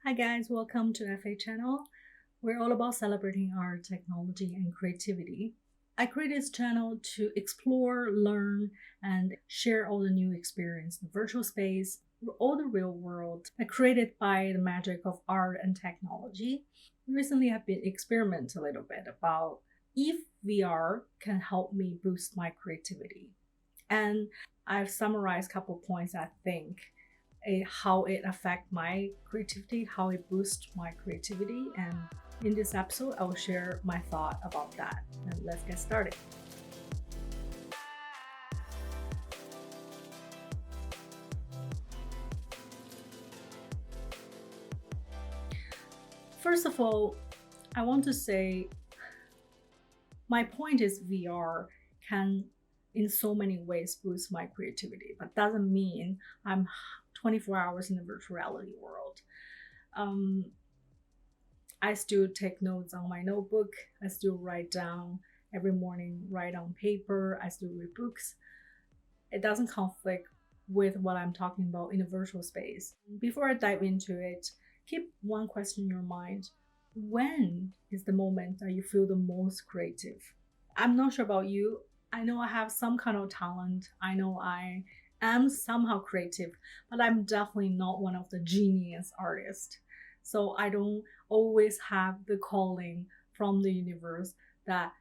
Hi guys, welcome to FA channel. We're all about celebrating art, technology, and creativity. I created this channel to explore, learn, and share all the new experience in the virtual space, all the real world, created by the magic of art and technology. Recently, I've been experimenting a little bit about if VR can help me boost my creativity. And I've summarized a couple points I think how it affect my creativity, how it boosts my creativity. And in this episode, I will share my thought about that. And let's get started. First of all, I want to say my point is VR can in so many ways boost my creativity, but doesn't mean I'm 24 hours in the virtual reality world. Um, I still take notes on my notebook. I still write down every morning, write on paper. I still read books. It doesn't conflict with what I'm talking about in a virtual space. Before I dive into it, keep one question in your mind. When is the moment that you feel the most creative? I'm not sure about you. I know I have some kind of talent. I know I am somehow creative, but I'm definitely not one of the genius artists. So I don't always have the calling from the universe that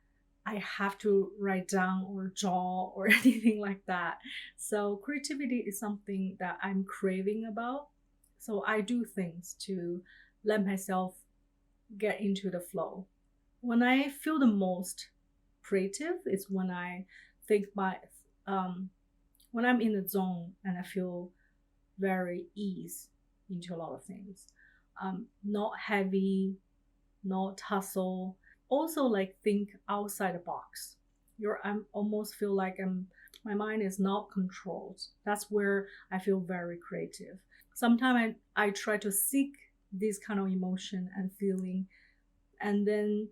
I have to write down or draw or anything like that. So creativity is something that I'm craving about. So I do things to let myself get into the flow. When I feel the most creative is when I think my when I'm in the zone and I feel very ease into a lot of things. Not heavy, not tussle. Also like think outside the box. I'm almost feel like my mind is not controlled. That's where I feel very creative. Sometimes I try to seek this kind of emotion and feeling, and then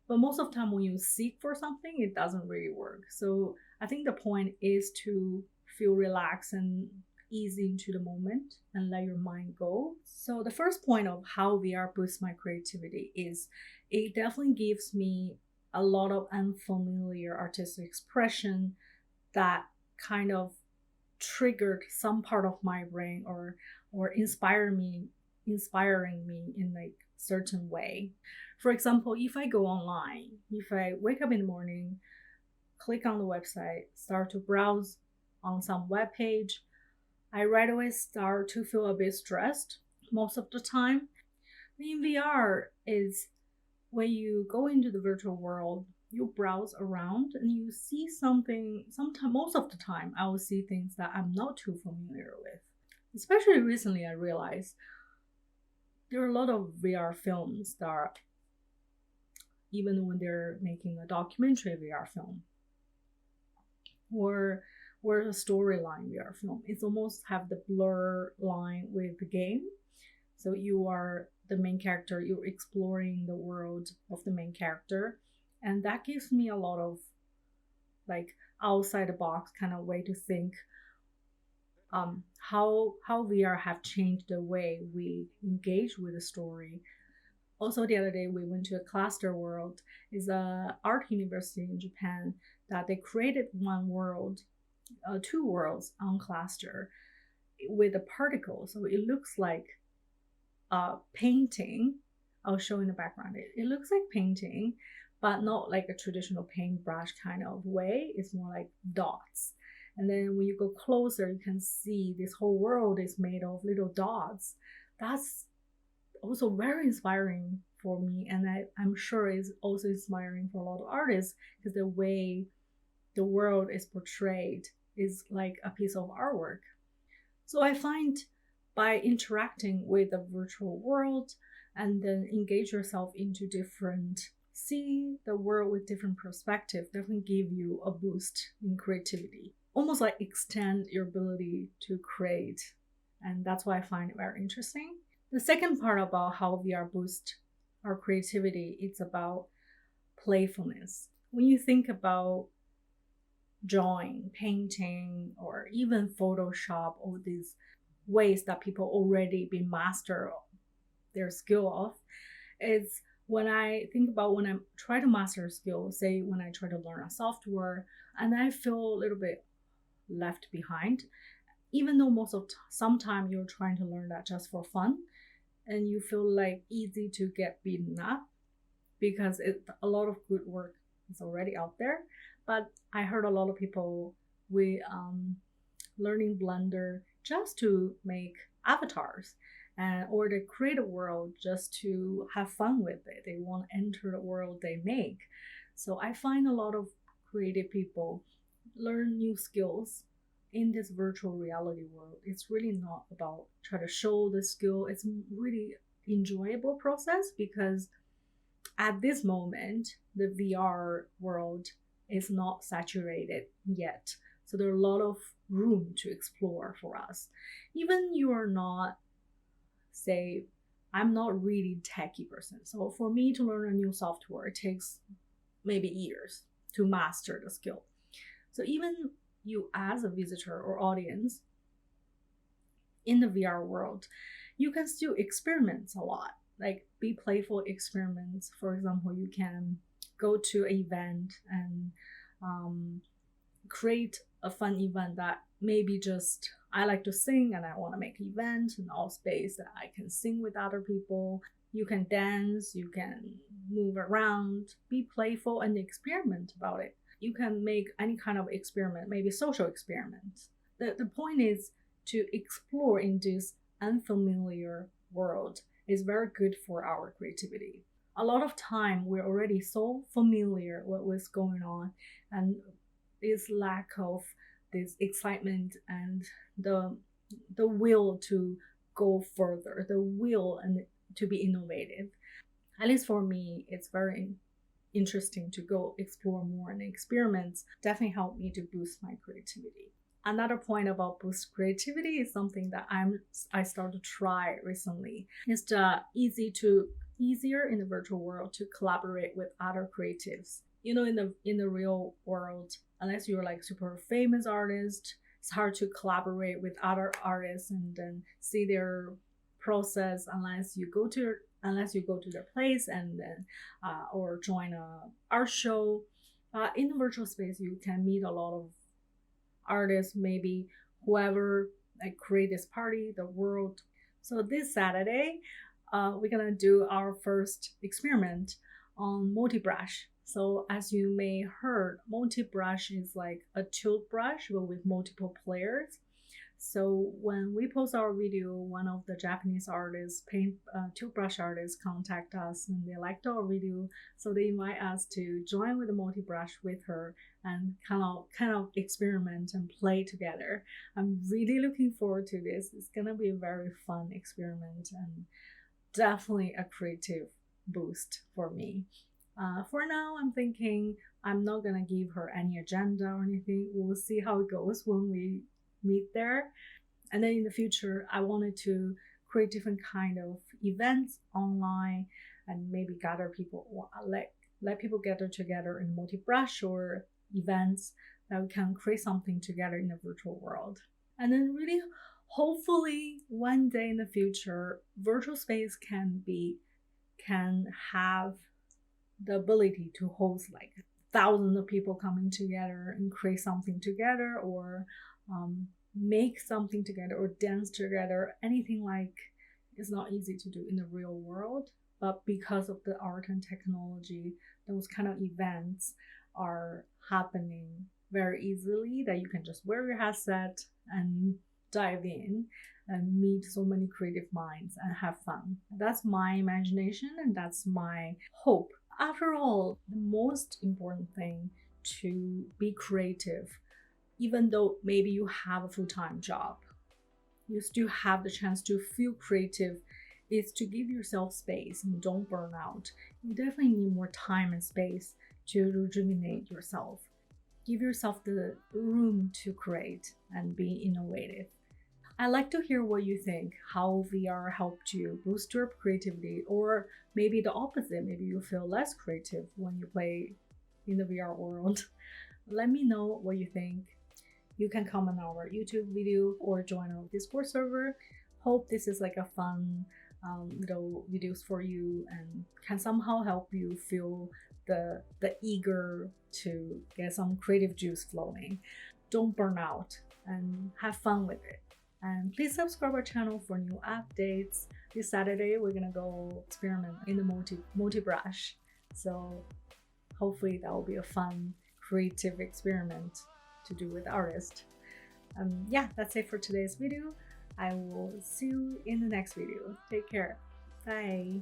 but most of the time when you seek for something it doesn't really work. So I think the point is to feel relaxed and ease into the moment and let your mind go. So the first point of how VR boosts my creativity is it definitely gives me a lot of unfamiliar artistic expression that kind of triggered some part of my brain or inspiring me in like certain way. For example, if I go online, if I wake up in the morning, click on the website, start to browse on some web page, I right away start to feel a bit stressed most of the time. In VR is when you go into the virtual world, you browse around and you see something. Sometimes, most of the time, I will see things that I'm not too familiar with. Especially recently, I realized there are a lot of VR films that are, even when they're making a documentary VR film or a storyline VR film, it's almost have the blur line with the game. So you are the main character, you're exploring the world of the main character, and that gives me a lot of like outside the box kind of way to think. How VR have changed the way we engage with the story. Also, the other day we went to a cluster world. Is a art university in Japan that they created one world, two worlds on cluster with a particle. So it looks like a painting. I'll show in the background. It looks like painting, but not like a traditional paintbrush kind of way. It's more like dots. And then when you go closer, you can see this whole world is made of little dots. That's also very inspiring for me, and I'm sure it's also inspiring for a lot of artists because the way the world is portrayed is like a piece of artwork. So I find by interacting with the virtual world and then engage yourself into different see the world with different perspective definitely give you a boost in creativity, almost like extend your ability to create. And that's why I find it very interesting. The second part about how VR boosts our creativity, it's about playfulness. When you think about drawing, painting, or even Photoshop, all these ways that people already been master of, their skill of is when I think about when I try to master a skill, say when I try to learn a software, and I feel a little bit left behind, even though most of sometimes you're trying to learn that just for fun, and you feel like easy to get beaten up because a lot of good work is already out there. But I heard a lot of people with learning Blender just to make avatars and or they create a world just to have fun with it. They want to enter the world they make. So I find a lot of creative people learn new skills in this virtual reality world. It's really not about try to show the skill. It's really enjoyable process because at this moment the VR world is not saturated yet. So there are a lot of room to explore for us. Even you are not, say, I'm not really techie person. So for me to learn a new software, it takes maybe years to master the skill. So even you as a visitor or audience in the VR world, you can still experiment a lot, like be playful experiments. For example, you can go to an event and create a fun event that maybe just I like to sing and I want to make an event in all space that I can sing with other people. You can dance, you can move around, be playful and experiment about it. You can make any kind of experiment, maybe social experiment. The point is to explore in this unfamiliar world is very good for our creativity. A lot of time we're already so familiar with what's going on, and this lack of this excitement and the will to go further, the will and to be innovative. At least for me, it's very interesting to go explore more, and experiments definitely help me to boost my creativity. Another point about boost creativity is something that I started to try recently. It's easier in the virtual world to collaborate with other creatives. You know, in the real world, unless you're like super famous artist, it's hard to collaborate with other artists and then see their process unless you go to their place and then or join a art show. In the virtual space, you can meet a lot of artists, maybe whoever like create this party, the world. So this Saturday, we're gonna do our first experiment on Multibrush. So as you may heard, Multibrush is like a tilt brush but with multiple players. So when we post our video, one of the Japanese artists, tilt brush artists, contact us and they liked our video. So they invite us to join with the Multibrush with her and kind of experiment and play together. I'm really looking forward to this. It's gonna be a very fun experiment and definitely a creative boost for me. For now, I'm thinking I'm not gonna give her any agenda or anything. We'll see how it goes when we meet there. And then in the future, I wanted to create different kind of events online and maybe gather people, let people gather together in Multibrush or events that we can create something together in the virtual world. And then really, hopefully one day in the future, virtual space can have the ability to host like thousands of people coming together and create something together, or make something together, or dance together. Anything like is not easy to do in the real world, but because of the art and technology, those kind of events are happening very easily, that you can just wear your headset and dive in and meet so many creative minds and have fun. That's my imagination and that's my hope. After all, the most important thing to be creative, even though maybe you have a full-time job, you still have the chance to feel creative, is to give yourself space and don't burn out. You definitely need more time and space to rejuvenate yourself. Give yourself the room to create and be innovative. I'd like to hear what you think, how VR helped you boost your creativity, or maybe the opposite, maybe you feel less creative when you play in the VR world. Let me know what you think. You can comment on our YouTube video or join our Discord server. Hope this is like a fun little videos for you and can somehow help you feel the eager to get some creative juice flowing. Don't burn out and have fun with it. And please subscribe our channel for new updates. This Saturday we're gonna go experiment in the multibrush. So hopefully that will be a fun creative experiment to do with artists. Yeah, that's it for today's video. I will see you in the next video. Take care. Bye.